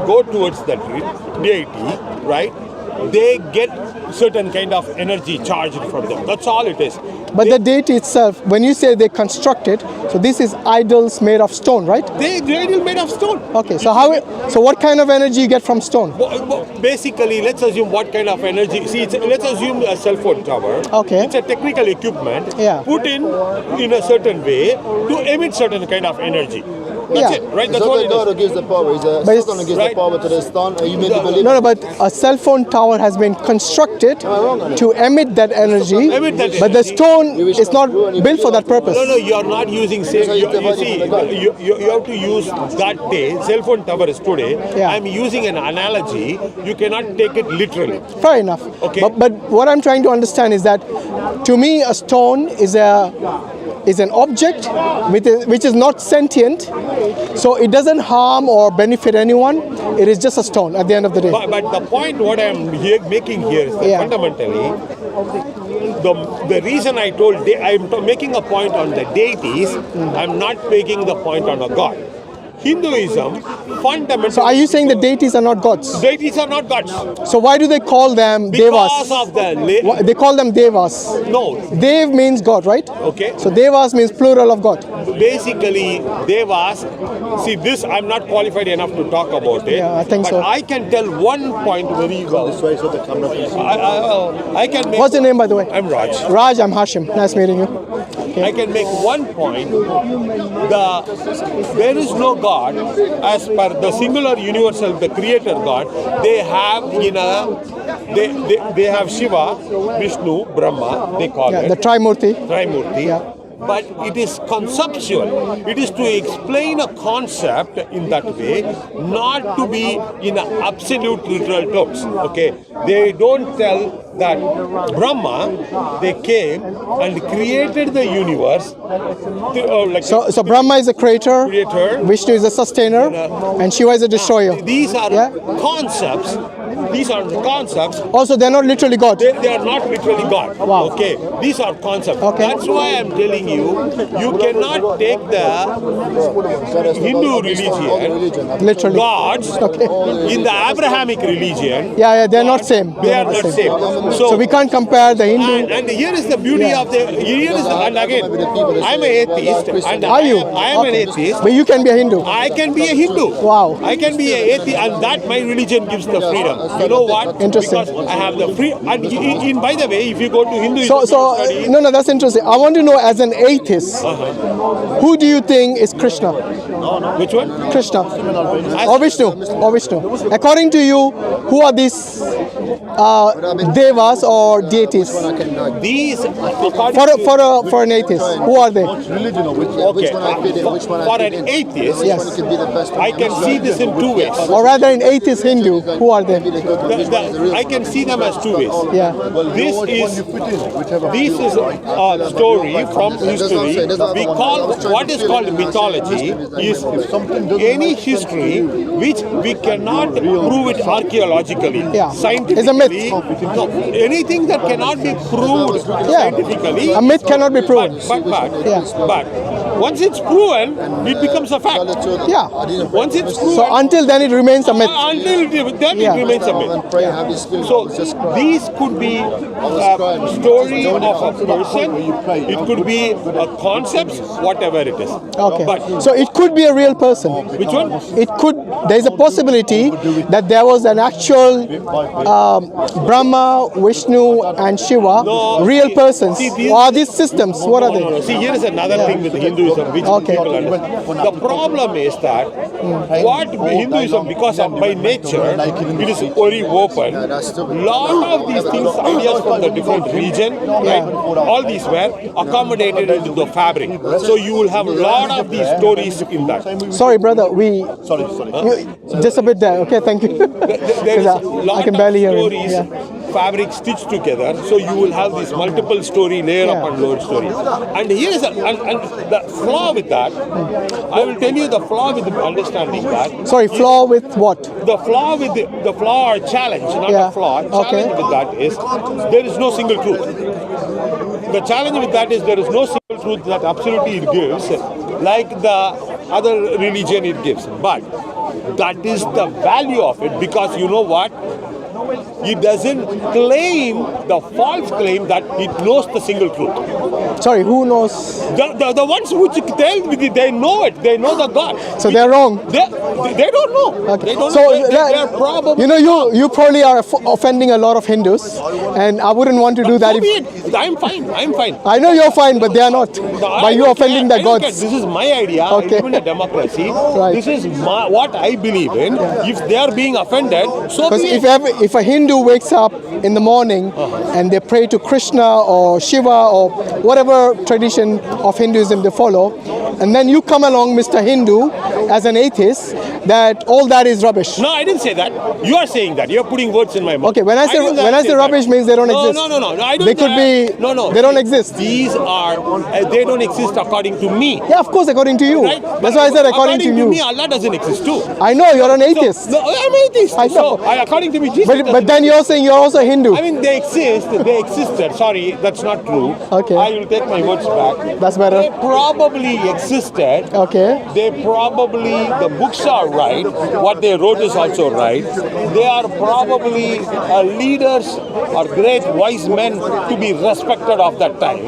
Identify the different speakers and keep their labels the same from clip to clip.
Speaker 1: go towards that deity, right, they get certain kind of energy charged from them. That's all it is.
Speaker 2: But the deity itself, when you say they construct it, so this is idols made of stone, right?
Speaker 1: The idol made of stone.
Speaker 2: Okay, so so what kind of energy you get from stone?
Speaker 1: Basically, let's assume what kind of energy. See, let's assume a cell phone tower.
Speaker 2: Okay.
Speaker 1: It's a technical equipment put in a certain way to emit certain kind of energy. That's it, right? That's what it
Speaker 3: God who
Speaker 1: is.
Speaker 3: gives the power. It's Satan who gives the power to the stone. You make believe.
Speaker 2: No, but a cell phone tower has been constructed to emit that energy, but the stone is not built for that purpose.
Speaker 1: No, you are not using same. You have to use that day. Cell phone tower is today. I'm using an analogy. You cannot take it literally.
Speaker 2: Fair enough.
Speaker 1: Okay.
Speaker 2: But what I'm trying to understand is that, to me, a stone is an object which is not sentient, so it doesn't harm or benefit anyone. It is just a stone at the end of the day.
Speaker 1: But the point what I'm making here is that fundamentally, the reason I told I'm making a point on the deities, I'm not making the point on a god. Hinduism fundamentally.
Speaker 2: So are you saying the deities are not gods?
Speaker 1: Deities are not gods.
Speaker 2: So why do they call them devas?
Speaker 1: Because of the
Speaker 2: They call them devas.
Speaker 1: No.
Speaker 2: Dev means God, right?
Speaker 1: Okay.
Speaker 2: So devas means plural of God.
Speaker 1: Basically, devas. See, this I'm not qualified enough to talk about it.
Speaker 2: Yeah, I think
Speaker 1: but
Speaker 2: so.
Speaker 1: I can tell one point very well. I can make.
Speaker 2: What's your name, by the way?
Speaker 1: I'm Raj.
Speaker 2: Raj, I'm Hashim. Nice meeting you. Okay.
Speaker 1: I can make one point. There is no God as per the singular universal, the creator God. They have they have Shiva, Vishnu, Brahma. They call it
Speaker 2: the Trimurti.
Speaker 1: Trimurti.
Speaker 2: Yeah.
Speaker 1: But it is conceptual. It is to explain a concept in that way, not to be in absolute literal terms. Okay, they don't tell that Brahma, they came and created the universe.
Speaker 2: So Brahma is a creator, Vishnu is a sustainer, and Shiva is a destroyer.
Speaker 1: These are concepts. These are the concepts.
Speaker 2: Also, they're not literally God.
Speaker 1: They are not literally God.
Speaker 2: Wow.
Speaker 1: Okay, these are concepts.
Speaker 2: Okay.
Speaker 1: That's why I'm telling you, you cannot take the Hindu religion,
Speaker 2: Literally.
Speaker 1: gods, in the Abrahamic religion.
Speaker 2: Yeah, they're not same.
Speaker 1: They are not same.
Speaker 2: So we can't compare the Hindu.
Speaker 1: And here is the beauty of and again, I'm an atheist. And
Speaker 2: Are you?
Speaker 1: I am an atheist.
Speaker 2: But you can be a Hindu.
Speaker 1: I can be a Hindu.
Speaker 2: Wow.
Speaker 1: I can be an atheist, and that my religion gives the freedom. You know what?
Speaker 2: Interesting.
Speaker 1: Because I have the free. And by the way, if you go to Hinduism,
Speaker 2: no, that's interesting. I want to know, as an atheist, who do you think is Krishna?
Speaker 1: Which one?
Speaker 2: Krishna or Vishnu? According to you, who are these devas or deities?
Speaker 1: These
Speaker 2: For an atheist, who are they?
Speaker 1: okay. For an atheist,
Speaker 2: Yes.
Speaker 1: I can see this in two ways.
Speaker 2: Or rather, an atheist Hindu, who are they?
Speaker 1: I can see them as two ways.
Speaker 2: Yeah.
Speaker 1: This is a story from history. We call what is called mythology is any history which we cannot prove it archaeologically, scientifically.
Speaker 2: It's a myth.
Speaker 1: No, anything that cannot be proved scientifically.
Speaker 2: A myth cannot be proven.
Speaker 1: But once it's proven, it becomes a fact.
Speaker 2: Yeah.
Speaker 1: Once it's proven.
Speaker 2: So until then, it remains a myth.
Speaker 1: Until then, it remains a myth. So these could be a story of a person. It could be a concept, whatever it is.
Speaker 2: Okay.
Speaker 1: But
Speaker 2: So it could be a real person.
Speaker 1: which one?
Speaker 2: It could. There is a possibility that there was an actual Brahma, Vishnu, and Shiva, real persons. Or are these systems? What are they?
Speaker 1: See, here is another thing with Hinduism, which people understand. The problem is that what Hinduism, because of by nature, it is very open. Lot of these things, ideas from the different region, right? All these were accommodated into the fabric. So you will have a lot of these stories in that.
Speaker 2: Sorry, brother.
Speaker 1: Sorry.
Speaker 2: Just a bit there. Okay, thank you.
Speaker 1: There is a lot
Speaker 2: I can barely hear you.
Speaker 1: stories, fabric stitched together, so you will have this multiple story, layer upon lower story. And here is and the flaw with that. I will tell you the flaw with understanding that.
Speaker 2: Sorry, flaw with what?
Speaker 1: The flaw with the flaw or challenge, not a flaw. Challenge with that is there is no single truth. The challenge with that is there is no single truth that absolutely it gives, like the other religion it gives. But That is the value of it, because you know what? It doesn't claim the false claim that it knows the single truth.
Speaker 2: Sorry, who knows?
Speaker 1: The ones which tell they know it, they know the God.
Speaker 2: So they're wrong.
Speaker 1: They don't know.
Speaker 2: Okay.
Speaker 1: They don't
Speaker 2: So
Speaker 1: know. They're probably.
Speaker 2: you know, you probably are offending a lot of Hindus, and I wouldn't want to do that.
Speaker 1: So be it. I'm fine.
Speaker 2: I know you're fine, but they are not. By you offending the gods.
Speaker 1: This is my idea.
Speaker 2: Okay.
Speaker 1: I live in a democracy.
Speaker 2: Right.
Speaker 1: This is what I believe in. If they are being offended, so
Speaker 2: Because
Speaker 1: be it.
Speaker 2: if a Hindu wakes up in the morning and they pray to Krishna or Shiva or whatever tradition of Hinduism they follow, and then you come along, Mr. Hindu, as an atheist, that all that is rubbish.
Speaker 1: No, I didn't say that. You are saying that. You are putting words in my mouth.
Speaker 2: Okay, when I say
Speaker 1: that.
Speaker 2: rubbish means they don't exist.
Speaker 1: No. I don't.
Speaker 2: They could be.
Speaker 1: No.
Speaker 2: They don't exist.
Speaker 1: These are. They don't exist according to me.
Speaker 2: Yeah, of course, according to you.
Speaker 1: Right?
Speaker 2: That's why I said according to you.
Speaker 1: me, Allah doesn't exist too.
Speaker 2: I know you're an atheist.
Speaker 1: No, I'm atheist.
Speaker 2: I know.
Speaker 1: So, according to me, Jesus.
Speaker 2: But then you're saying you're also Hindu.
Speaker 1: I mean, they exist. They existed. Sorry, that's not true.
Speaker 2: Okay.
Speaker 1: I will take my words back.
Speaker 2: That's better.
Speaker 1: They probably existed.
Speaker 2: Okay.
Speaker 1: They probably, the books are right. What they wrote is also right. They are probably leaders or great wise men to be respected of that time.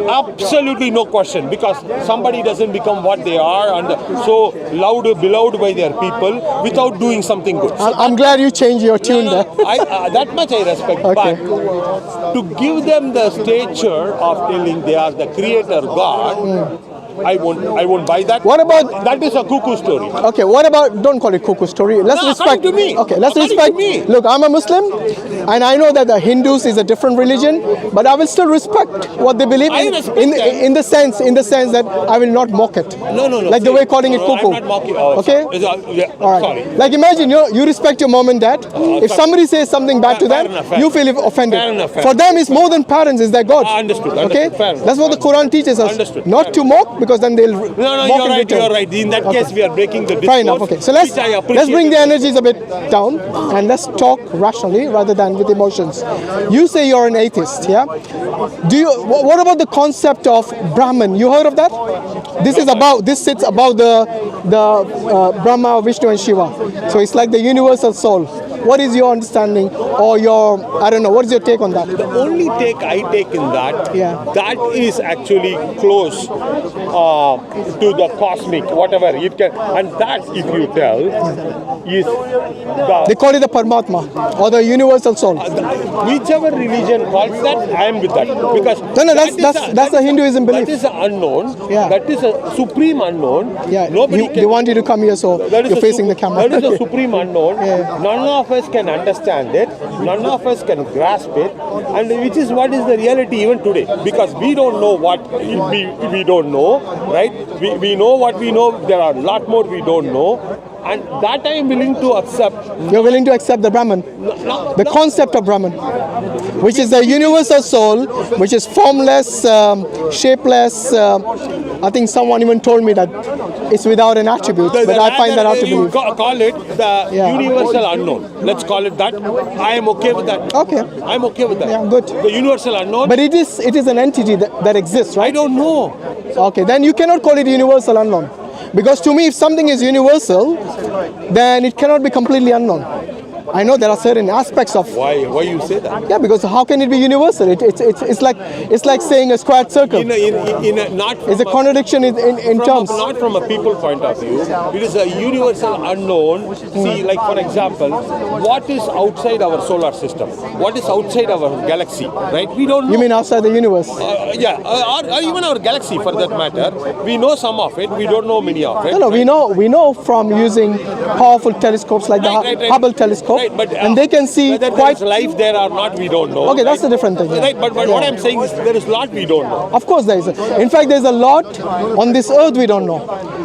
Speaker 1: Absolutely no question, because somebody doesn't become what they are and so beloved by their people without doing something good. So
Speaker 2: I'm glad you changed your tune there.
Speaker 1: that much I respect.
Speaker 2: Okay.
Speaker 1: But to give them the stature of telling they are the creator God, I won't buy that.
Speaker 2: What about
Speaker 1: that? Is a cuckoo story.
Speaker 2: Okay, what about, don't call it cuckoo story. Let's
Speaker 1: No,
Speaker 2: respect.
Speaker 1: according to me.
Speaker 2: Okay, let's
Speaker 1: According
Speaker 2: respect.
Speaker 1: to me.
Speaker 2: Look, I'm a Muslim, and I know that the Hindus is a different religion, but I will still respect what they believe
Speaker 1: I
Speaker 2: in.
Speaker 1: respect
Speaker 2: In the sense that I will not mock it.
Speaker 1: No.
Speaker 2: Like the way calling it cuckoo.
Speaker 1: I'm not mocking. Oh,
Speaker 2: Okay?
Speaker 1: Yeah,
Speaker 2: All right.
Speaker 1: Sorry.
Speaker 2: Like imagine you respect your mom and dad. If somebody says something bad to them, you feel offended.
Speaker 1: Fair enough.
Speaker 2: For them, it's more than parents, it's their God.
Speaker 1: Understood.
Speaker 2: Okay?
Speaker 1: Fair enough.
Speaker 2: That's what the Quran teaches us.
Speaker 1: Understood.
Speaker 2: Not to mock, because then they'll
Speaker 1: No,
Speaker 2: mock
Speaker 1: you're
Speaker 2: in
Speaker 1: right.
Speaker 2: return.
Speaker 1: You're right. In that case, we are breaking the discourse.
Speaker 2: Fair enough. Okay, so let's bring the energies a bit down and let's talk rationally rather than with emotions. You say you're an atheist, yeah? What about the concept of Brahman? You heard of that? This sits above the Brahma, Vishnu, and Shiva. So it's like the universal soul. What is your understanding, or I don't know, what is your take on that?
Speaker 1: The only take I take in that, that is actually close to the cosmic, whatever it can, and that, if you tell, is
Speaker 2: They call it the Paramatma, or the universal soul.
Speaker 1: Whichever religion calls that, I am with that, because
Speaker 2: that's the Hinduism belief.
Speaker 1: That is an unknown.
Speaker 2: Yeah.
Speaker 1: That is a supreme unknown.
Speaker 2: Yeah.
Speaker 1: Nobody
Speaker 2: They want you to come here, so you're facing the camera.
Speaker 1: That is a supreme unknown.
Speaker 2: Yeah.
Speaker 1: None of us can understand it. None of us can grasp it, and which is what is the reality even today. Because we don't know what we don't know, right? We know what we know. There are a lot more we don't know. And that I am willing to accept.
Speaker 2: You're willing to accept the Brahman, the concept of Brahman, which is the universal soul, which is formless, shapeless. I think someone even told me that it's without an attribute, but I find that hard to believe.
Speaker 1: Call it the universal unknown. Let's call it that. I am okay with that.
Speaker 2: Okay.
Speaker 1: I'm okay with that.
Speaker 2: Yeah, good.
Speaker 1: The universal unknown.
Speaker 2: But it is an entity that exists, right?
Speaker 1: I don't know.
Speaker 2: Okay, then you cannot call it universal unknown. Because to me, if something is universal, then it cannot be completely unknown. I know there are certain aspects of.
Speaker 1: Why you say that?
Speaker 2: Yeah, because how can it be universal? It's like saying a squared circle. It's a contradiction in terms.
Speaker 1: Not from a people point of view. It is a universal unknown. See, like for example, what is outside our solar system? What is outside our galaxy? Right? We don't know.
Speaker 2: You mean outside the universe?
Speaker 1: Or even our galaxy, for that matter. We know some of it. We don't know many of it.
Speaker 2: No, we know from using powerful telescopes like the Hubble telescope.
Speaker 1: Right, but
Speaker 2: and they can see
Speaker 1: whether
Speaker 2: quite.
Speaker 1: there is life there or not, we don't know.
Speaker 2: Okay, that's a different thing.
Speaker 1: Right, but what I'm saying is there is a lot we don't know.
Speaker 2: Of course there is. In fact, there's a lot on this earth we don't know.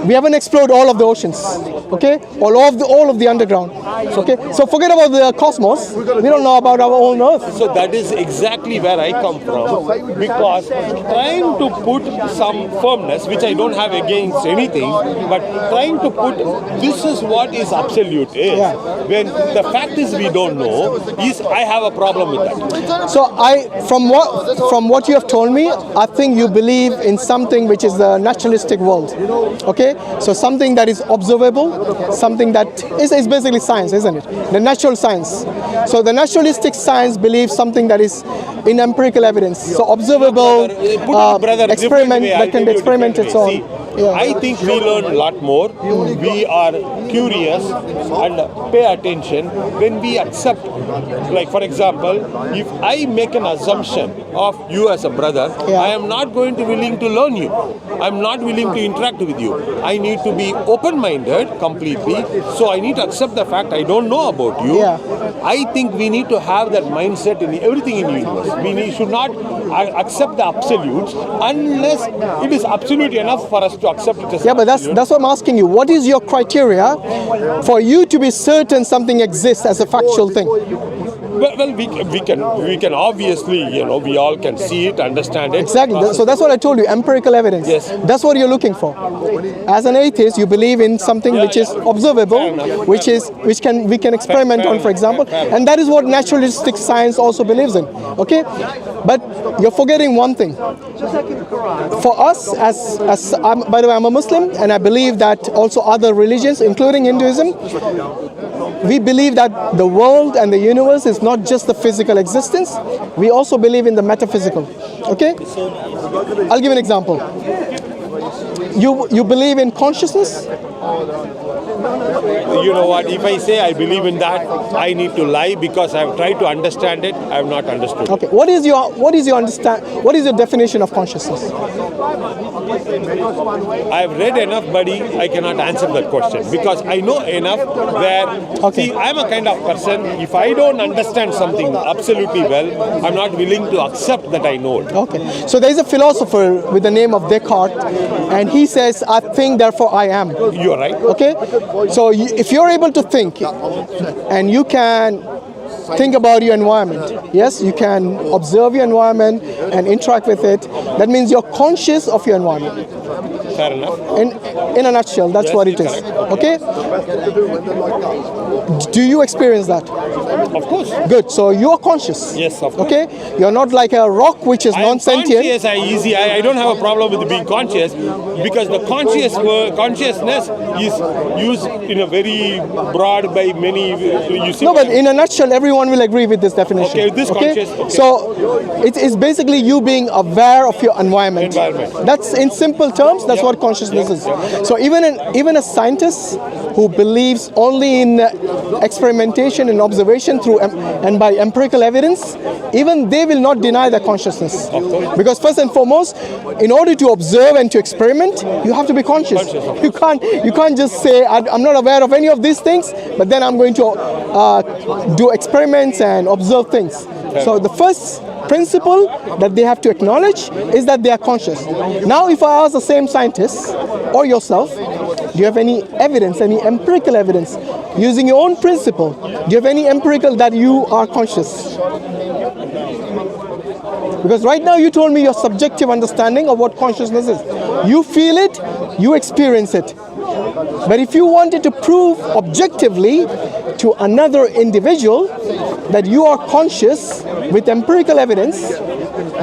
Speaker 2: We haven't explored all of the oceans, okay? All of the underground, okay? So forget about the cosmos. We don't know about our own earth.
Speaker 1: So that is exactly where I come from, because trying to put some firmness, which I don't have against anything, but trying to put this is what is absolute is.
Speaker 2: Yeah.
Speaker 1: When the fact is we don't know, is I have a problem with that.
Speaker 2: So from what you have told me, I think you believe in something which is the naturalistic world. Okay, so something that is observable, something that is basically science, isn't it? The natural science. So the naturalistic science believes something that is in empirical evidence. So observable experiment that can be experimented. So
Speaker 1: I think we learn a lot more. We are curious and pay attention when we accept. Like for example, if I make an assumption of you as a brother, I am not going to willing to learn you. I'm not willing to interact with you. I need to be open-minded completely. So I need to accept the fact I don't know about you. I think we need to have that mindset in everything in the universe. We should not accept the absolutes unless it is absolute enough for us to accept it as
Speaker 2: but that's what I'm asking you. What is your criteria for you to be certain something exists as a factual thing?
Speaker 1: Well, we can obviously, we all can see it, understand it.
Speaker 2: Exactly. So that's what I told you, empirical evidence.
Speaker 1: Yes.
Speaker 2: That's what you're looking for. As an atheist, you believe in something which is observable, we can experiment on, for example, and that is what naturalistic science also believes in. Okay? But you're forgetting one thing. For us, by the way, I'm a Muslim, and I believe that also other religions, including Hinduism, we believe that the world and the universe is not just the physical existence. We also believe in the metaphysical. Okay? I'll give you an example. You believe in consciousness?
Speaker 1: You know what? If I say I believe in that, I need to lie because I have tried to understand it. I have not understood.
Speaker 2: Okay. What is your definition of consciousness?
Speaker 1: I have read enough, buddy. I cannot answer that question because I know enough where. See, I'm a kind of person. If I don't understand something absolutely well, I'm not willing to accept that I know it.
Speaker 2: Okay. So there is a philosopher with the name of Descartes, and he says, "I think, therefore I am."
Speaker 1: You are right.
Speaker 2: Okay. So if you're able to think, and you can think about your environment, yes, you can observe your environment and interact with it, that means you're conscious of your environment.
Speaker 1: Fair enough.
Speaker 2: In a nutshell, that's what it is. Okay? Do you experience that?
Speaker 1: Of course.
Speaker 2: Good. So you are conscious.
Speaker 1: Yes, of course.
Speaker 2: Okay? You're not like a rock which is non-sentient.
Speaker 1: Conscious, I don't have a problem with being conscious because the consciousness is used in a very broad by many.
Speaker 2: No, but in a nutshell, everyone will agree with this definition.
Speaker 1: Okay, this conscious. Okay.
Speaker 2: So it's basically you being aware of your environment. That's in simple terms. That's what consciousness is. So even a scientist who believes only in experimentation and observation through and by empirical evidence, even they will not deny the consciousness. Because first and foremost, in order to observe and to experiment, you have to be conscious. You can't just say I'm not aware of any of these things, but then I'm going to do experiments and observe things. So the first principle that they have to acknowledge is that they are conscious. Now, if I ask the same scientist or yourself, do you have any evidence, any empirical evidence, using your own principle, do you have any empirical that you are conscious? Because right now you told me your subjective understanding of what consciousness is. You feel it, you experience it. But if you wanted to prove objectively to another individual that you are conscious with empirical evidence,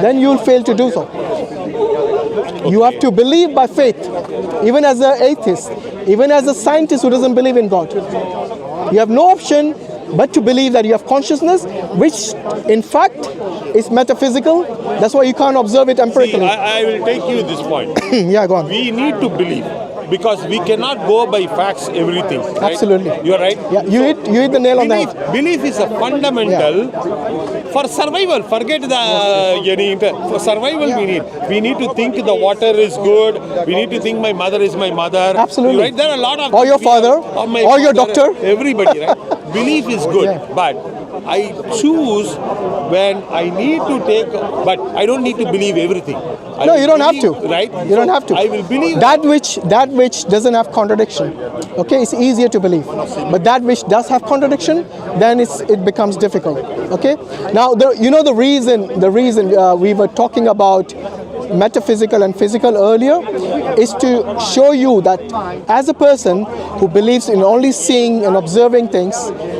Speaker 2: then you will fail to do so. You have to believe by faith, even as an atheist, even as a scientist who doesn't believe in God. You have no option but to believe that you have consciousness, which in fact is metaphysical. That's why you can't observe it empirically.
Speaker 1: See, I will take you this point.
Speaker 2: Yeah, go on.
Speaker 1: We need to believe. Because we cannot go by facts, everything. Right?
Speaker 2: Absolutely.
Speaker 1: You're right.
Speaker 2: Yeah, you hit the nail on the head.
Speaker 1: Belief is a fundamental for survival. Forget for survival we need to think the water is good. We need to think my mother is my mother.
Speaker 2: Absolutely.
Speaker 1: Right? There are a lot of
Speaker 2: or your father, or your doctor.
Speaker 1: Everybody, right? Belief is good, but I choose when I need to take, but I don't need to believe everything.
Speaker 2: No, you don't have to.
Speaker 1: Right?
Speaker 2: You don't have to.
Speaker 1: I will believe
Speaker 2: that which doesn't have contradiction. Okay, it's easier to believe. But that which does have contradiction, then it becomes difficult. Okay. Now, the reason we were talking about metaphysical and physical earlier is to show you that as a person who believes in only seeing and observing things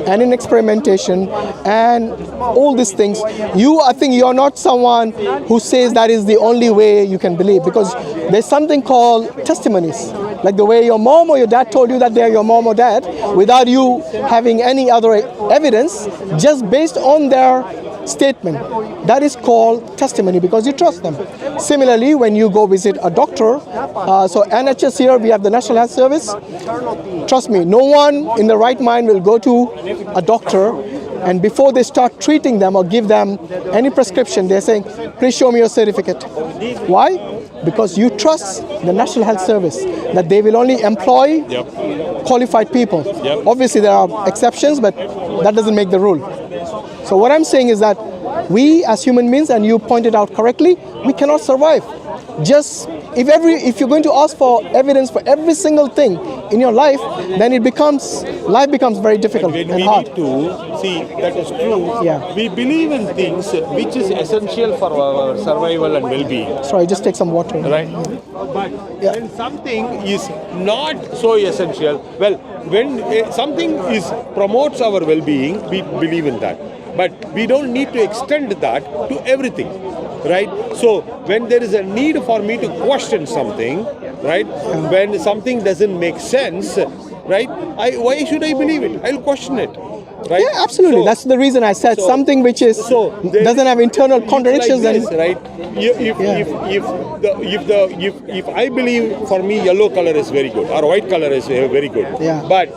Speaker 2: and in experimentation and all these things, I think you're not someone who says that is the only way you can believe, because there's something called testimonies, like the way your mom or your dad told you that they're your mom or dad without you having any other evidence, just based on their statement. That is called testimony, because you trust them. Similarly, when you go visit a doctor, so NHS here, we have the National Health Service. Trust me, no one in the right mind will go to a doctor and before they start treating them or give them any prescription, they're saying, please show me your certificate. Why? Because you trust the National Health Service, that they will only employ qualified people. Obviously, there are exceptions, but that doesn't make the rule. So what I'm saying is that we as human beings, and you pointed out correctly, we cannot survive. Just if you're going to ask for evidence for every single thing in your life, then life becomes very difficult and hard.
Speaker 1: Need to see that is true.
Speaker 2: Yeah.
Speaker 1: We believe in things which is essential for our survival and well-being.
Speaker 2: Sorry, just take some water.
Speaker 1: Right. But when something is not so essential, well, when something promotes our well-being, we believe in that. But we don't need to extend that to everything, right? So when there is a need for me to question something, right? When something doesn't make sense, right? Why should I believe it? I'll question it. Right?
Speaker 2: Yeah, absolutely. That's the reason I said something which is doesn't have internal contradictions.
Speaker 1: Like this, right? If I believe, for me, yellow color is very good or white color is very good, but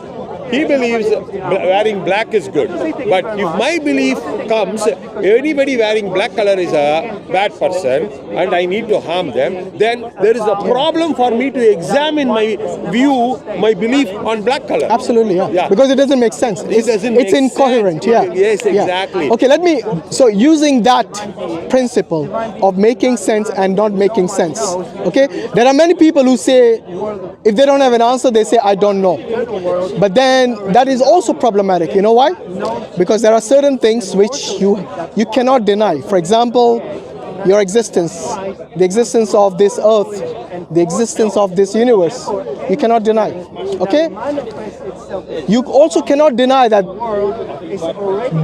Speaker 1: he believes wearing black is good. But if my belief comes, anybody wearing black color is a bad person and I need to harm them, then there is a problem for me to examine my view, my belief on black color.
Speaker 2: Absolutely, yeah. Because it doesn't make sense. It's incoherent,
Speaker 1: sense. Yes, exactly.
Speaker 2: Yeah. Okay, so using that principle of making sense and not making sense, okay, there are many people who say, if they don't have an answer, they say, I don't know. But then that is also problematic. You know why? Because there are certain things which you cannot deny. For example, your existence, the existence of this earth, the existence of this universe, you cannot deny. Okay? You also cannot deny that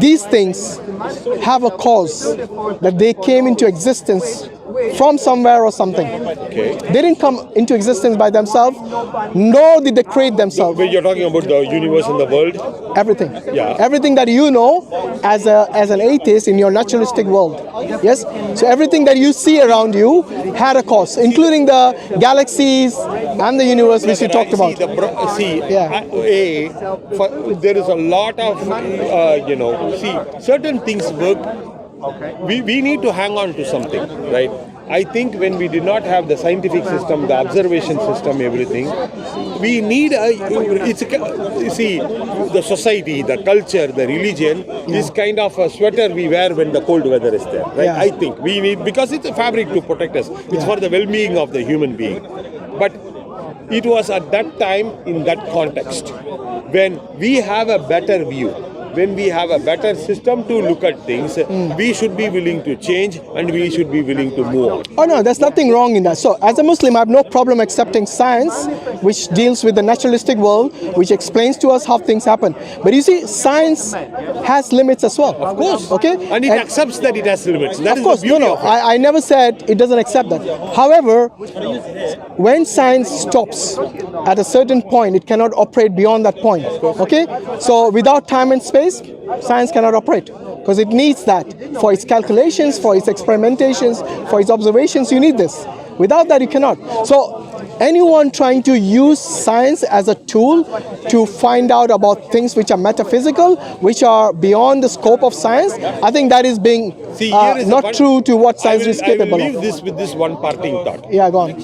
Speaker 2: these things have a cause, that they came into existence from somewhere or something.
Speaker 1: Okay.
Speaker 2: They didn't come into existence by themselves, nor did they create themselves.
Speaker 1: You're talking about the universe and the world?
Speaker 2: Everything.
Speaker 1: Yeah.
Speaker 2: Everything that you know as an atheist in your naturalistic world. Yes? So everything that you see around you had a cause, including the galaxies and the universe which you talked about.
Speaker 1: There is a lot of, certain things work. We need to hang on to something, right? I think when we did not have the scientific system, the observation system, everything, we need the society, the culture, the religion is kind of a sweater we wear when the cold weather is there, right? I think we need, because it's a fabric to protect us. It's for the well-being of the human being. But it was at that time, in that context, when we have a better view, when we have a better system to look at things, we should be willing to change and we should be willing to move on.
Speaker 2: Oh no, there's nothing wrong in that. So as a Muslim, I have no problem accepting science, which deals with the naturalistic world, which explains to us how things happen. But you see, science has limits as well.
Speaker 1: Of course.
Speaker 2: Okay?
Speaker 1: And it accepts that it has limits. That
Speaker 2: of course, I never said it doesn't accept that. However, when science stops at a certain point, it cannot operate beyond that point. Okay? So without time and space, science cannot operate, because it needs that for its calculations, for its experimentations, for its observations. You need this. Without that, you cannot. So anyone trying to use science as a tool to find out about things which are metaphysical, which are beyond the scope of science, I think that is being not true to what science is capable of.
Speaker 1: I will leave this with this one parting thought.
Speaker 2: Yeah, go on.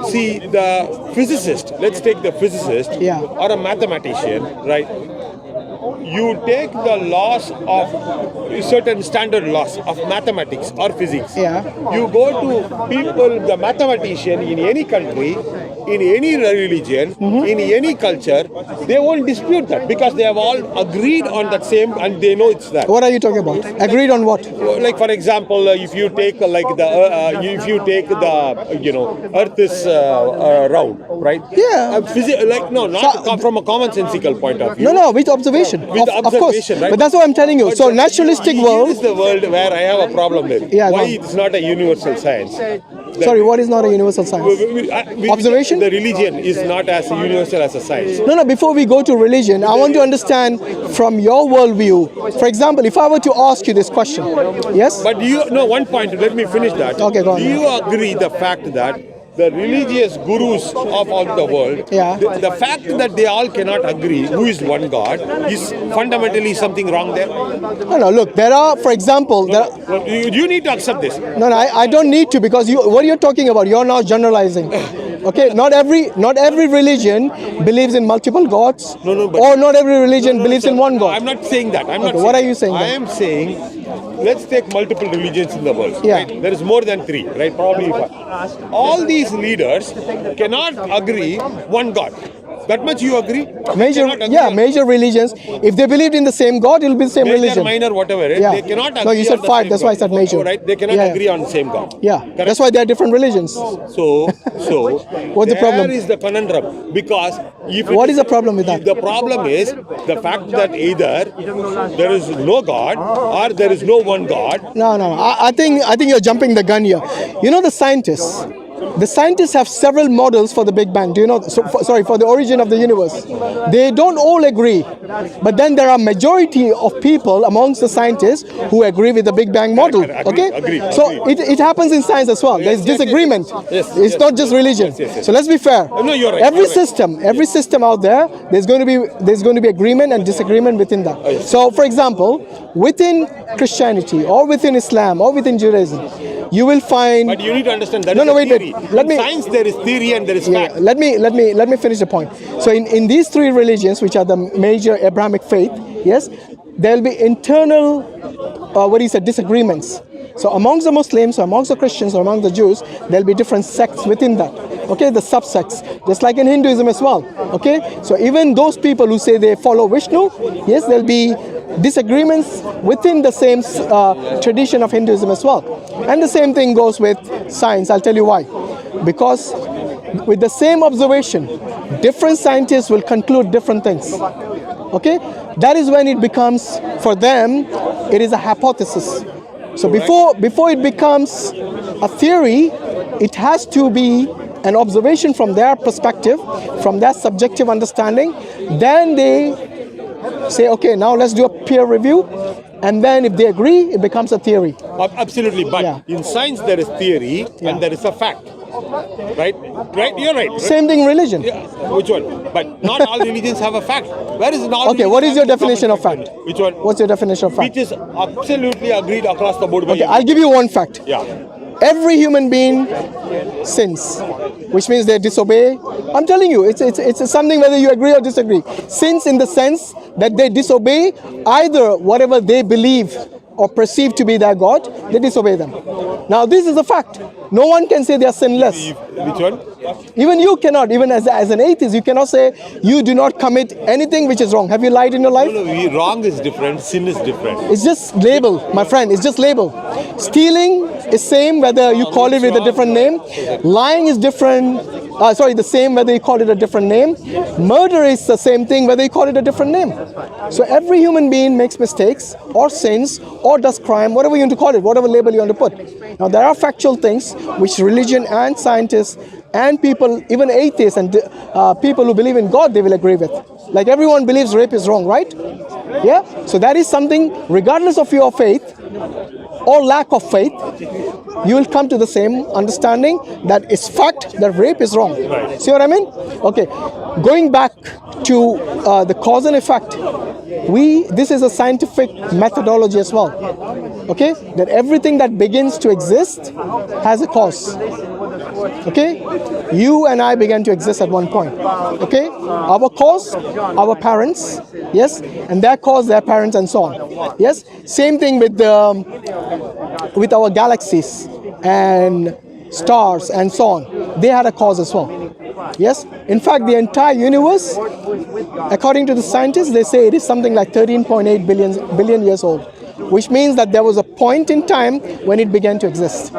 Speaker 1: See, the physicist, let's take the physicist or a mathematician, right? you take the laws of certain standard laws of mathematics or physics.
Speaker 2: Yeah.
Speaker 1: You go to people, the mathematician in any country, in any religion, in any culture, they won't dispute that because they have all agreed on that same, and they know it's that.
Speaker 2: What are you talking about? Agreed on what?
Speaker 1: Like for example, if you take Earth is round, right?
Speaker 2: Yeah.
Speaker 1: Not from a commonsensical point of view.
Speaker 2: No, with observation.
Speaker 1: With
Speaker 2: of course.
Speaker 1: observation, right?
Speaker 2: But that's what I'm telling you. So naturalistic
Speaker 1: Here
Speaker 2: world.
Speaker 1: is the world where I have a problem with.
Speaker 2: Yeah,
Speaker 1: Why
Speaker 2: go on.
Speaker 1: it's not a universal science?
Speaker 2: Sorry, what is not a universal science? Observation?
Speaker 1: The religion is not as universal as a science.
Speaker 2: No, before we go to religion, I want to understand from your worldview. For example, if I were to ask you this question, yes?
Speaker 1: But one point, let me finish that.
Speaker 2: Okay, go on.
Speaker 1: Do you agree the fact that the religious gurus of all the world,
Speaker 2: Yeah.
Speaker 1: the fact that they all cannot agree who is one God is fundamentally something wrong there?
Speaker 2: No, look, there are, for example,
Speaker 1: You need to accept this.
Speaker 2: No, I don't need to, because what you're talking about, you're now generalizing. Okay, not every religion believes in multiple gods, or not every religion believes in one God.
Speaker 1: I'm not saying that.
Speaker 2: What are you saying
Speaker 1: I
Speaker 2: then?
Speaker 1: am saying, let's take multiple religions in the world.
Speaker 2: Yeah.
Speaker 1: Right? There is more than 3, right? Probably 5. All these leaders cannot agree one God. That much you agree?
Speaker 2: Major religions, if they believed in the same God, it will be the same
Speaker 1: Major,
Speaker 2: religion.
Speaker 1: minor, whatever. Right?
Speaker 2: Yeah.
Speaker 1: They cannot agree.
Speaker 2: No, you said
Speaker 1: on the
Speaker 2: 5.
Speaker 1: same
Speaker 2: That's why I
Speaker 1: God.
Speaker 2: said major.
Speaker 1: Oh, right? They cannot agree on the same God.
Speaker 2: Yeah.
Speaker 1: Correct?
Speaker 2: That's why there are different religions.
Speaker 1: So
Speaker 2: What's the problem?
Speaker 1: There is the conundrum, because
Speaker 2: What is the problem with that?
Speaker 1: The problem is the fact that either there is no God or there is no one God.
Speaker 2: No. I think you're jumping the gun here. You know, the scientists. The scientists have several models for the Big Bang. Do you know? For the origin of the universe. They don't all agree, but then there are majority of people amongst the scientists who agree with the Big Bang model.
Speaker 1: Agree.
Speaker 2: So it happens in science as well. There's disagreement. It's not just religion. So let's be fair.
Speaker 1: No, you're right.
Speaker 2: Every system out there, there's going to be agreement and disagreement within that. So, for example, within Christianity or within Islam or within Judaism, you will find.
Speaker 1: But you need to understand that.
Speaker 2: Wait.
Speaker 1: In science, there is theory and there is fact.
Speaker 2: Let me finish the point. So in these 3 religions, which are the major Abrahamic faith, yes, there will be internal, disagreements. So amongst the Muslims, or amongst the Christians, or among the Jews, there will be different sects within that. Okay, the subsects, just like in Hinduism as well. Okay, so even those people who say they follow Vishnu, yes, there will be disagreements within the same tradition of Hinduism as well. And the same thing goes with science. I'll tell you why. Because with the same observation, different scientists will conclude different things. Okay, that is when it becomes, for them, it is a hypothesis. So before it becomes a theory, it has to be an observation from their perspective, from their subjective understanding. Then they say, okay, now let's do a peer review. And then if they agree, it becomes a theory.
Speaker 1: Absolutely. But in science, there is theory and there is a fact. Right? You're right.
Speaker 2: Same thing in religion.
Speaker 1: Yeah. Which one? But not all religions have a fact. Where is all?
Speaker 2: Okay, what is your definition of fact?
Speaker 1: Which one?
Speaker 2: What's your definition of fact?
Speaker 1: Which is absolutely agreed across the board by
Speaker 2: Okay, I'll give you one fact.
Speaker 1: Yeah.
Speaker 2: Every human being sins, which means they disobey. I'm telling you, it's something whether you agree or disagree. Sins in the sense that they disobey either whatever they believe or perceive to be their God, they disobey them. Now this is a fact. No one can say they are sinless.
Speaker 1: Which one?
Speaker 2: Even you cannot, even as an atheist, you cannot say you do not commit anything which is wrong. Have you lied in your life?
Speaker 1: No, wrong is different, sin is different.
Speaker 2: It's just label, my friend, it's just label. Stealing is same whether you call it with a different name. Lying is different, the same whether you call it a different name. Murder is the same thing whether you call it a different name. So every human being makes mistakes or sins or does crime, whatever you want to call it, whatever label you want to put. Now there are factual things which religion and scientists and people, even atheists and people who believe in God, they will agree with. Like everyone believes rape is wrong, right? Yeah? So that is something, regardless of your faith or lack of faith, you will come to the same understanding that it's fact that rape is wrong. Right. See what I mean? Okay. Going back to the cause and effect, this is a scientific methodology as well. Okay? That everything that begins to exist has a cause. Okay? You and I began to exist at one point. Okay? Our cause, our parents, yes? And their cause, their parents, and so on. Yes? Same thing with our galaxies and stars and so on. They had a cause as well. Yes? In fact, the entire universe, according to the scientists, they say it is something like 13.8 billion years old, which means that there was a point in time when it began to exist.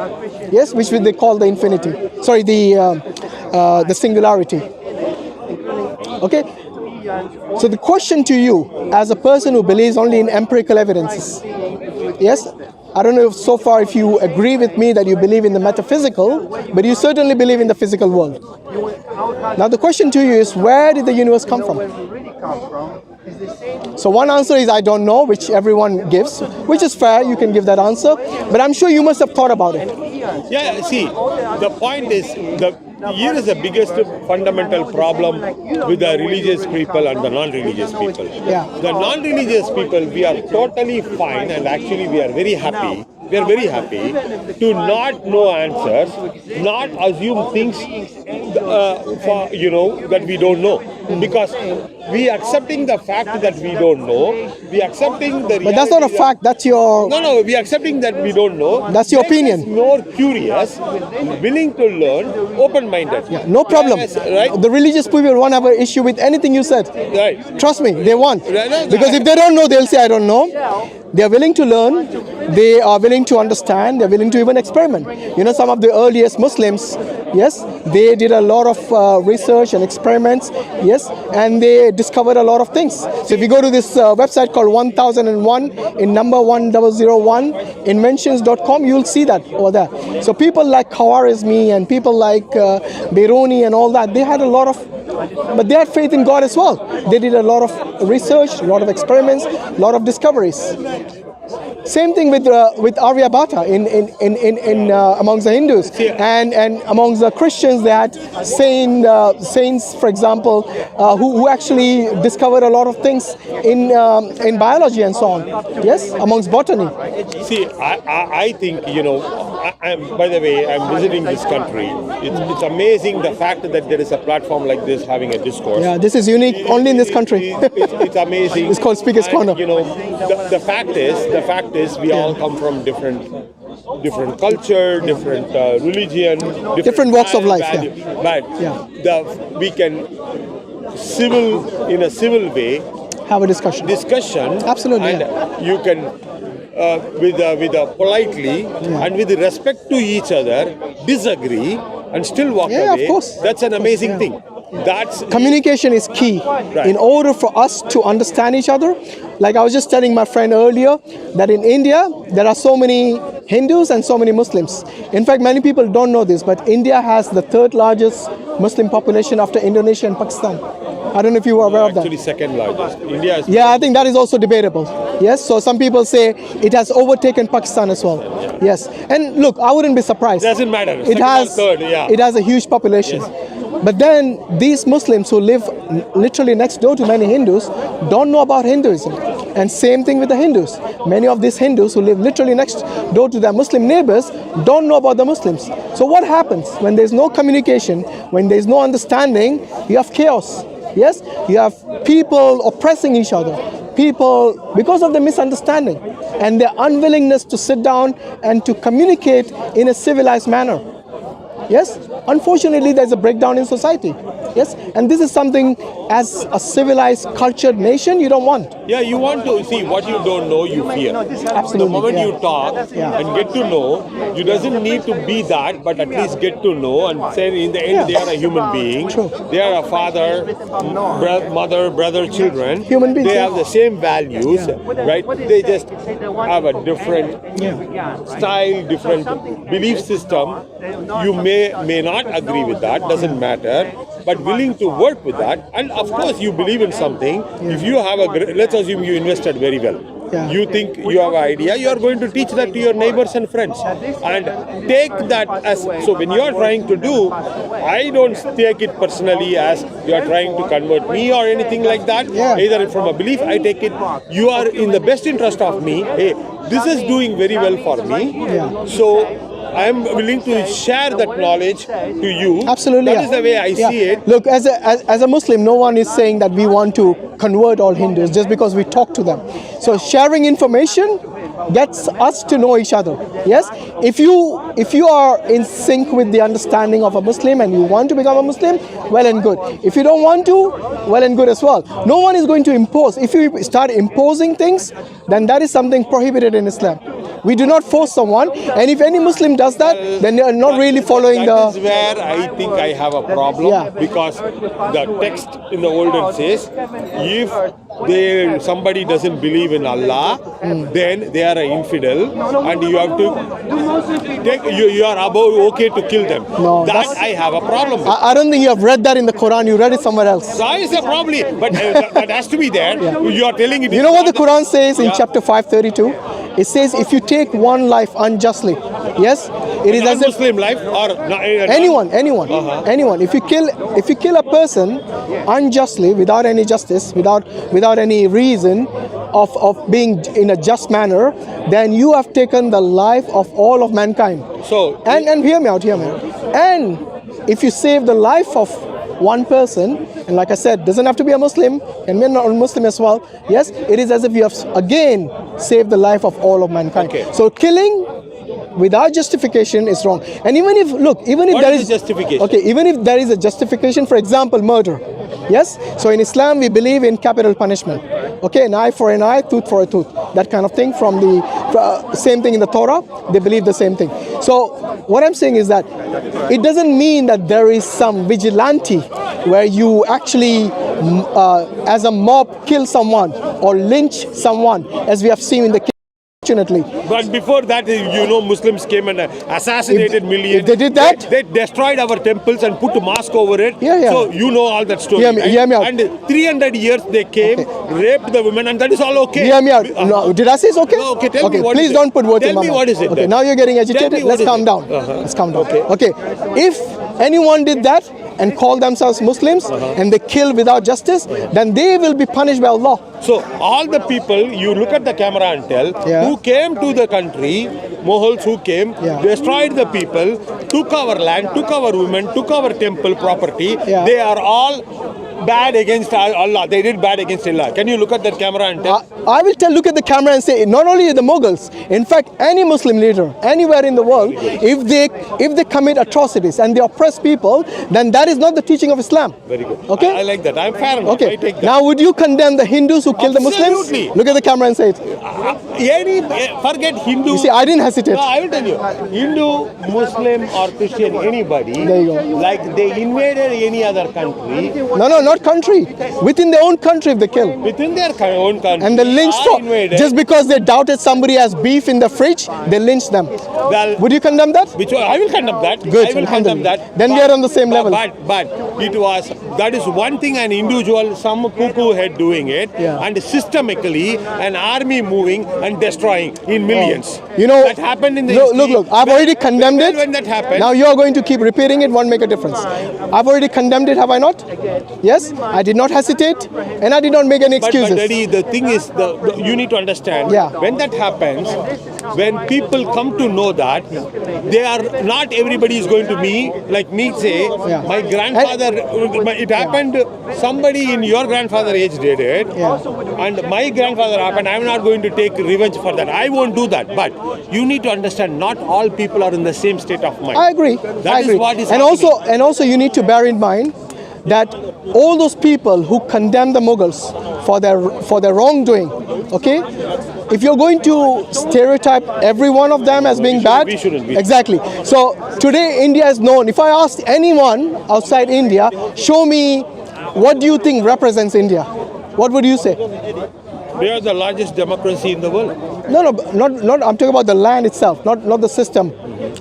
Speaker 2: Yes, which they call the infinity. Sorry, the singularity. Okay? So the question to you, as a person who believes only in empirical evidences, yes? I don't know if so far if you agree with me that you believe in the metaphysical, but you certainly believe in the physical world. Now the question to you is, where did the universe come from? So one answer is I don't know, which everyone gives, which is fair, you can give that answer, but I'm sure you must have thought about it.
Speaker 1: Yeah, see, the point is, here is the biggest fundamental problem with the religious people and the non-religious people.
Speaker 2: Yeah.
Speaker 1: The non-religious people, we are totally fine, and actually we are very happy. We are very happy to not know answers, not assume things that we don't know. Because we accepting the fact that we don't know, we accepting the reality.
Speaker 2: But that's not a fact, that's your...
Speaker 1: No, we accepting that we don't know.
Speaker 2: That's your opinion.
Speaker 1: More curious, willing to learn, open-minded.
Speaker 2: Yeah, no problem.
Speaker 1: Right?
Speaker 2: The religious people won't have an issue with anything you said.
Speaker 1: Right.
Speaker 2: Trust me, they won't.
Speaker 1: Right.
Speaker 2: Because if they don't know, they'll say, I don't know. They are willing to learn, they are willing to understand, they're willing to even experiment. You know, some of the earliest Muslims, yes, they did a lot of research and experiments, yes, and they discovered a lot of things. So if you go to this website called 1001 in number 1001 inventions.com, you'll see that over there. So people like Khwarizmi and people like Biruni and all that, they had a lot of, but they had faith in God as well. They did a lot of research, a lot of experiments, a lot of discoveries. Same thing with Aryabhata in amongst the Hindus and amongst the Christians. They had saints, for example, who actually discovered a lot of things in biology and so on. Yes, amongst botany.
Speaker 1: See, I think, by the way, I'm visiting this country. It's amazing the fact that there is a platform like this having a discourse.
Speaker 2: Yeah, this is unique only in this country.
Speaker 1: It's amazing.
Speaker 2: It's called Speaker's Corner.
Speaker 1: The fact is we all come from different culture, different religion, different
Speaker 2: walks of life.
Speaker 1: value.
Speaker 2: Yeah.
Speaker 1: But we can in a civil way
Speaker 2: have a discussion. Absolutely.
Speaker 1: And you can with a politely and with respect to each other disagree and still walk away.
Speaker 2: Of course.
Speaker 1: That's an amazing thing.
Speaker 2: Communication is key.
Speaker 1: Right.
Speaker 2: In order for us to understand each other. Like I was just telling my friend earlier that in India there are so many Hindus and so many Muslims. In fact, many people don't know this, but India has the third largest Muslim population after Indonesia and Pakistan. I don't know if you were aware of that.
Speaker 1: Actually, second largest. India is.
Speaker 2: Yeah, I think that is also debatable. Yes, so some people say it has overtaken Pakistan as well. Yes, and look, I wouldn't be surprised.
Speaker 1: Doesn't matter.
Speaker 2: It has a huge population. Yes. But then these Muslims who live literally next door to many Hindus don't know about Hinduism. And same thing with the Hindus. Many of these Hindus who live literally next door to their Muslim neighbors don't know about the Muslims. So what happens when there's no communication, when there's no understanding, you have chaos. Yes, you have people oppressing each other. People, because of the misunderstanding and their unwillingness to sit down and to communicate in a civilized manner. Yes, unfortunately there's a breakdown in society. Yes, and this is something as a civilized, cultured nation you don't want.
Speaker 1: Yeah, you want to see what you don't know, you fear.
Speaker 2: Absolutely.
Speaker 1: The moment you talk and get to know, you doesn't need to be that, but at least get to know and say in the end they are a human being.
Speaker 2: True.
Speaker 1: They are a father, mother, brother, children.
Speaker 2: Human beings.
Speaker 1: They have the same values, right? They just have a different style, different belief system. You may not agree with that, doesn't matter, but willing to work with that. And of course you believe in something. If you have let's assume you invested very well. You think you have an idea, you are going to teach that to your neighbors and friends and take that as, so when you are trying to do, I don't take it personally as you are trying to convert me or anything like that. Either from a belief, I take it you are in the best interest of me. Hey, this is doing very well for me. So I am willing to share that knowledge to you.
Speaker 2: Absolutely.
Speaker 1: That is the way I see it.
Speaker 2: Look, as a Muslim, no one is saying that we want to convert all Hindus just because we talk to them. So sharing information gets us to know each other. Yes, if you are in sync with the understanding of a Muslim and you want to become a Muslim, well and good. If you don't want to, well and good as well. No one is going to impose. If you start imposing things, then that is something prohibited in Islam. We do not force someone, and if any Muslim does that, then they are not really following
Speaker 1: That is where I think I have a problem.
Speaker 2: Yeah.
Speaker 1: Because the text in the olden says, if somebody doesn't believe in Allah, then they are an infidel, and you have to take, you are okay to kill them.
Speaker 2: No,
Speaker 1: that I have a problem with.
Speaker 2: I don't think you have read that in the Quran. You read it somewhere else.
Speaker 1: That is a problem, but that has to be there. You are telling it.
Speaker 2: You know what the Quran says in chapter 532? It says if you take one life unjustly, yes, it is as if
Speaker 1: Muslim life or
Speaker 2: anyone. If you kill a person unjustly, without any justice, without any reason of being in a just manner, then you have taken the life of all of mankind.
Speaker 1: So
Speaker 2: and hear me out. And if you save the life of one person, and like I said, doesn't have to be a Muslim, and we're not a Muslim as well. Yes, it is as if you have again saved the life of all of mankind.
Speaker 1: Okay.
Speaker 2: So killing without justification is wrong. And even if
Speaker 1: what
Speaker 2: there
Speaker 1: is
Speaker 2: is
Speaker 1: the justification?
Speaker 2: Okay, even if there is a justification, for example, murder. Yes, so in Islam we believe in capital punishment. Okay, an eye for an eye, tooth for a tooth. That kind of thing. From the same thing in the Torah, they believe the same thing. So what I'm saying is that it doesn't mean that there is some vigilante where you actually, as a mob, kill someone or lynch someone, as we have seen in the case.
Speaker 1: But before that, Muslims came and assassinated millions.
Speaker 2: If they did that,
Speaker 1: they destroyed our temples and put a mask over it.
Speaker 2: Yeah.
Speaker 1: So you know all that story.
Speaker 2: Hear me out.
Speaker 1: And 300 years they came, raped the women, and that is all okay.
Speaker 2: Hear me out. No, did I say it's okay?
Speaker 1: No, okay, tell me what
Speaker 2: please
Speaker 1: is it.
Speaker 2: don't put words in my mouth.
Speaker 1: Tell me what is it
Speaker 2: Okay,
Speaker 1: then.
Speaker 2: now you're getting agitated. Let's calm down. Let's calm down. Okay. If anyone did that and call themselves Muslims and they kill without justice, then they will be punished by Allah.
Speaker 1: So all the people, you look at the camera and tell, who came to the country, Moguls who came, destroyed the people, took our land, took our women, took our temple property, they are all bad against Allah. They did bad against Allah. Can you look at that camera and tell?
Speaker 2: I will look at the camera and say, not only the Mughals, in fact, any Muslim leader, anywhere in the world, if they commit atrocities and they oppress people, then that is not the teaching of Islam.
Speaker 1: Very good.
Speaker 2: Okay?
Speaker 1: I like that. I'm fair enough.
Speaker 2: Okay.
Speaker 1: I take that.
Speaker 2: Now, would you condemn the Hindus who killed the Muslims?
Speaker 1: Absolutely.
Speaker 2: Look at the camera and say it.
Speaker 1: Forget Hindu.
Speaker 2: You see, I didn't hesitate.
Speaker 1: No, I will tell you. Hindu, Muslim or Christian, anybody,
Speaker 2: there you go.
Speaker 1: like they invaded any other country.
Speaker 2: No, not country. Within their own country if they kill.
Speaker 1: Within their own country.
Speaker 2: And they lynch
Speaker 1: invaded.
Speaker 2: just because they doubted somebody has beef in the fridge, they lynch them.
Speaker 1: Well,
Speaker 2: would you condemn that?
Speaker 1: I will condemn that.
Speaker 2: Good.
Speaker 1: I will condemn that.
Speaker 2: Then we are on the same level.
Speaker 1: But that is one thing, an individual, some cuckoo head doing it, and systemically an army moving and destroying in millions. That happened in the
Speaker 2: Look, I've already condemned it.
Speaker 1: When that happened.
Speaker 2: Now you are going to keep repeating it, won't make a difference. I've already condemned it, have I not? Yes, I did not hesitate and I did not make any excuses.
Speaker 1: But Daddy, the thing is, you need to understand, when that happens, when people come to know that, they are not everybody is going to me, like me say, my grandfather, it happened, somebody in your grandfather age did it, and my grandfather happened, I'm not going to take revenge for that. I won't do that. But you need to understand, not all people are in the same state of mind.
Speaker 2: I agree.
Speaker 1: That is what is
Speaker 2: happening. And also you need to bear in mind that all those people who condemn the Mughals for their wrongdoing, okay? If you're going to stereotype every one of them as being bad,
Speaker 1: we shouldn't be.
Speaker 2: Exactly. So today India is known. If I asked anyone outside India, show me what do you think represents India, what would you say?
Speaker 1: They are the largest democracy in the world.
Speaker 2: No, not. I'm talking about the land itself, not the system.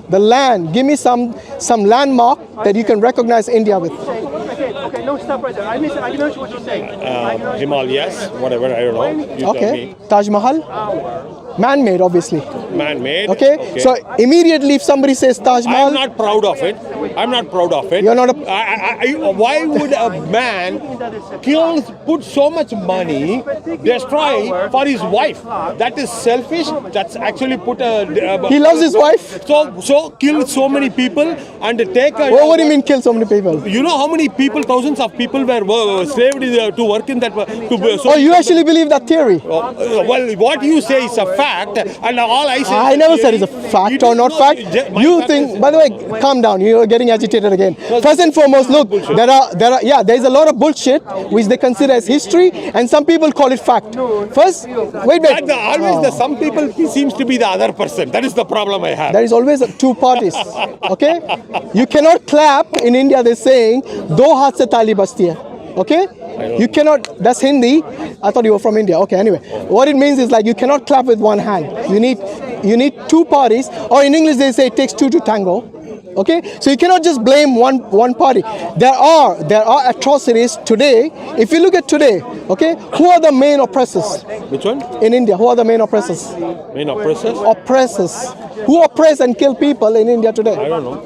Speaker 2: The land. Give me some landmark that you can recognize India with.
Speaker 4: Okay, no, stop right there. I missed what you're saying.
Speaker 1: Himalayas, whatever, I don't know. You tell me.
Speaker 2: Taj Mahal. Man-made, obviously.
Speaker 1: Man-made.
Speaker 2: Okay? So immediately if somebody says Taj Mahal,
Speaker 1: I'm not proud of it. I'm not proud of it.
Speaker 2: You're not a-
Speaker 1: Why would a man put so much money, destroy for his wife? That is selfish. That's actually put a...
Speaker 2: he loves his wife.
Speaker 1: So kill so many people and take a...
Speaker 2: What do you mean kill so many people?
Speaker 1: You know how many people, thousands of people were slaved to work in that...
Speaker 2: Oh, you actually believe that theory?
Speaker 1: Well, what you say is a fact, and all I say...
Speaker 2: I never said it's a fact or not fact. You think, by the way, calm down, you're getting agitated again. First and foremost, look, there's a lot of bullshit which they consider as history, and some people call it fact. First, wait.
Speaker 1: Some people seems to be the other person. That is the problem I have.
Speaker 2: There is always two parties, okay? You cannot clap, in India they're saying, do haath se taali bajti hai, okay? You cannot, that's Hindi. I thought you were from India. Okay, anyway. What it means is like you cannot clap with one hand. You need two parties, or in English they say it takes two to tango. Okay, so you cannot just blame one party. There are atrocities today. If you look at today, okay, who are the main oppressors?
Speaker 1: Which one?
Speaker 2: In India, who are the main oppressors?
Speaker 1: Main oppressors?
Speaker 2: Oppressors. Who oppress and kill people in India today?
Speaker 1: I don't know.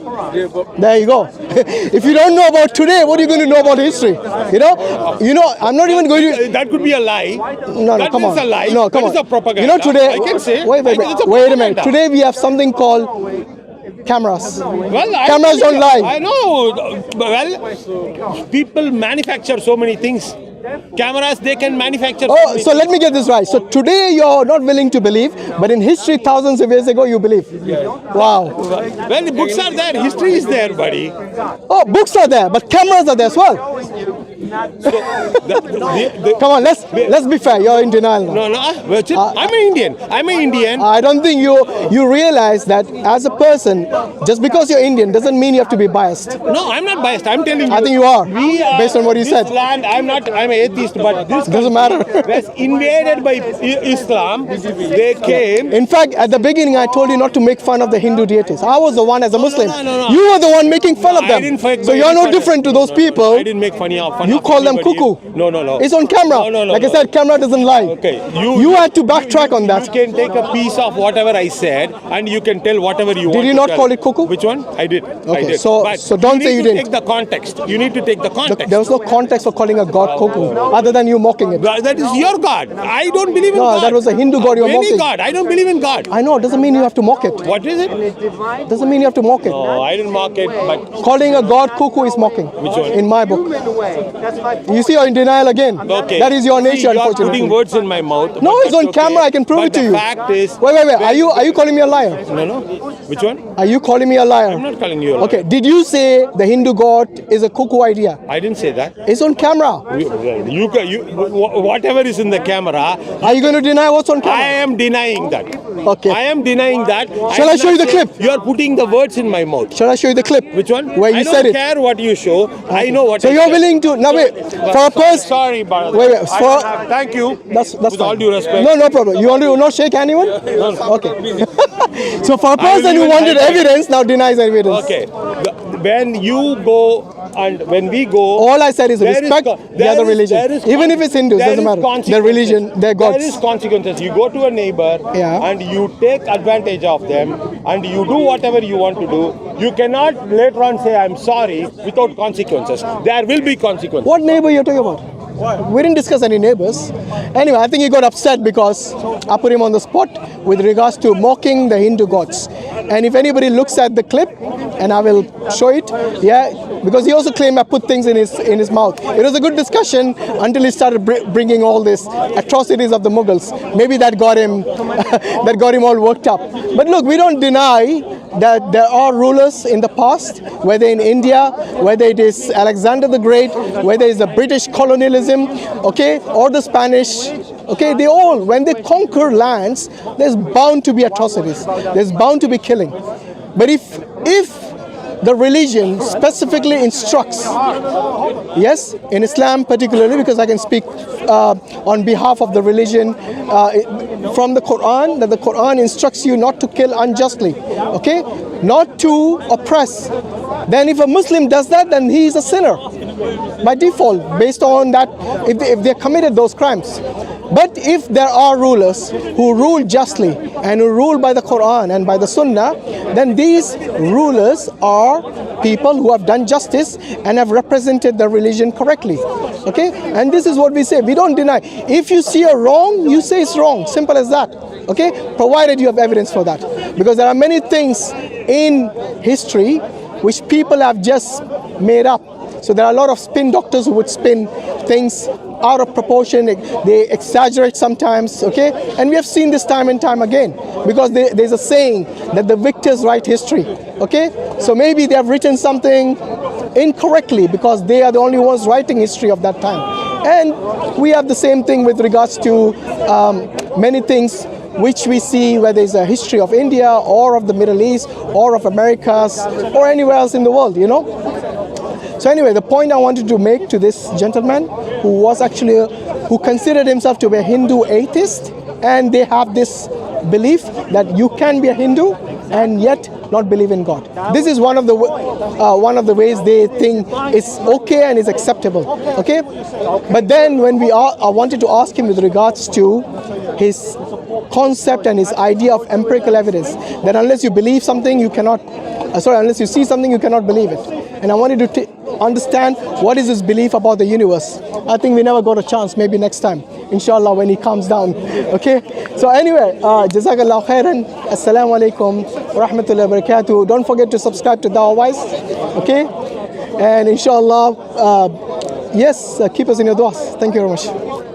Speaker 2: There you go. If you don't know about today, what are you going to know about history? You know, I'm not even going to...
Speaker 1: That could be a lie.
Speaker 2: No, come on.
Speaker 1: That is a lie.
Speaker 2: No, come on.
Speaker 1: That is a propaganda.
Speaker 2: You know, today...
Speaker 1: I can say.
Speaker 2: Wait a minute. Today we have something called cameras.
Speaker 1: Well,
Speaker 2: cameras don't lie.
Speaker 1: I know. Well, people manufacture so many things. Cameras, they can manufacture.
Speaker 2: So let me get this right. So today you're not willing to believe, but in history, thousands of years ago, you believe. Wow.
Speaker 1: Well, the books are there. History is there, buddy.
Speaker 2: Oh, books are there, but cameras are there as well. Come on, let's be fair. You're in denial now.
Speaker 1: No. I'm an Indian.
Speaker 2: I don't think you realize that as a person, just because you're Indian doesn't mean you have to be biased.
Speaker 1: No, I'm not biased. I'm telling you.
Speaker 2: I think you are, based on what you said.
Speaker 1: Land, I'm an atheist, but this
Speaker 2: doesn't matter.
Speaker 1: was invaded by Islam. They came.
Speaker 2: In fact, at the beginning, I told you not to make fun of the Hindu deities. I was the one as a Muslim.
Speaker 1: No.
Speaker 2: You were the one making fun of them. So you're no different to those people.
Speaker 1: I didn't make fun of.
Speaker 2: You call them cuckoo.
Speaker 1: No.
Speaker 2: It's on camera.
Speaker 1: No.
Speaker 2: Like I said, camera doesn't lie.
Speaker 1: Okay.
Speaker 2: You had to backtrack on that.
Speaker 1: You can take a piece of whatever I said, and you can tell whatever you want.
Speaker 2: Did you not call it cuckoo?
Speaker 1: Which one? I did.
Speaker 2: Okay.
Speaker 1: I did.
Speaker 2: So don't say you didn't.
Speaker 1: Take the context. You need to take the context.
Speaker 2: There was no context for calling a god cuckoo, other than you mocking it.
Speaker 1: That is your God. I don't believe in God.
Speaker 2: No, that was a Hindu god you're mocking.
Speaker 1: Any God. I don't believe in God.
Speaker 2: I know. It doesn't mean you have to mock it.
Speaker 1: What is it?
Speaker 2: Doesn't mean you have to mock it.
Speaker 1: No, I didn't mock it, but...
Speaker 2: Calling a god cuckoo is mocking.
Speaker 1: Which one?
Speaker 2: In my book. You see, you're in denial again.
Speaker 1: Okay.
Speaker 2: That is your nature,
Speaker 1: you are
Speaker 2: unfortunately.
Speaker 1: putting words in my mouth.
Speaker 2: No, it's on camera. I can prove it to you.
Speaker 1: The fact is...
Speaker 2: Wait. Are you calling me a liar?
Speaker 1: No. Which one?
Speaker 2: Are you calling me a liar?
Speaker 1: I'm not calling you a liar.
Speaker 2: Okay. Did you say the Hindu god is a cuckoo idea?
Speaker 1: I didn't say that.
Speaker 2: It's on camera.
Speaker 1: Whatever is in the camera...
Speaker 2: Are you going to deny what's on camera?
Speaker 1: I am denying that.
Speaker 2: Okay.
Speaker 1: I am denying that.
Speaker 2: Shall I show you the clip?
Speaker 1: You are putting the words in my mouth.
Speaker 2: Shall I show you the clip?
Speaker 1: Which one?
Speaker 2: Where you said it.
Speaker 1: I don't care what you show. I know what
Speaker 2: So you're willing to... Now wait. For a person...
Speaker 1: Sorry, Bharat.
Speaker 2: Wait.
Speaker 1: Thank you.
Speaker 2: That's
Speaker 1: with all due respect.
Speaker 2: No problem. You want to not shake anyone?
Speaker 1: No.
Speaker 2: Okay. So for a person who wanted evidence, now denies evidence.
Speaker 1: Okay. When you go and when we go...
Speaker 2: All I said is respect the other religion. Even if it's Hindus, doesn't matter. Their religion, their gods.
Speaker 1: There is consequences. You go to a neighbor and you take advantage of them and you do whatever you want to do. You cannot later on say, I'm sorry, without consequences. There will be consequences.
Speaker 2: What neighbor you're talking about? We didn't discuss any neighbors. Anyway, I think he got upset because I put him on the spot with regards to mocking the Hindu gods. And if anybody looks at the clip, and I will show it, because he also claimed I put things in his mouth. It was a good discussion until he started bringing all these atrocities of the Mughals. Maybe that got him all worked up. But look, we don't deny that there are rulers in the past, whether in India, whether it is Alexander the Great, whether it's the British colonialism, okay, or the Spanish, okay, they all, when they conquer lands, there's bound to be atrocities. There's bound to be killing. But if the religion specifically instructs, yes, in Islam particularly, because I can speak on behalf of the religion from the Quran, that the Quran instructs you not to kill unjustly, okay, not to oppress. Then if a Muslim does that, then he is a sinner by default, based on that, if they committed those crimes. But if there are rulers who rule justly and who rule by the Quran and by the Sunnah, then these rulers are people who have done justice and have represented the religion correctly. Okay? And this is what we say. We don't deny. If you see a wrong, you say it's wrong. Simple as that. Okay? Provided you have evidence for that. Because there are many things in history which people have just made up. So there are a lot of spin doctors who would spin things out of proportion. They exaggerate sometimes, okay? And we have seen this time and time again, because there's a saying that the victors write history, okay? So maybe they have written something incorrectly because they are the only ones writing history of that time. And we have the same thing with regards to many things which we see, whether it's a history of India or of the Middle East or of Americas or anywhere else in the world, you know? So anyway, the point I wanted to make to this gentleman who was actually, who considered himself to be a Hindu atheist, and they have this belief that you can be a Hindu and yet not believe in God. This is one of the ways they think it's okay and is acceptable, okay? But then when I wanted to ask him with regards to his concept and his idea of empirical evidence, that unless you believe something, you cannot, unless you see something, you cannot believe it. And I wanted to understand what is his belief about the universe. I think we never got a chance, maybe next time, inshallah, when he comes down, okay? So anyway, Jazakallah khairan, Assalamu alaikum wa rahmatullahi wa barakatuh. Don't forget to subscribe to Dawahwise, okay? And inshallah, yes, keep us in your du'as. Thank you very much.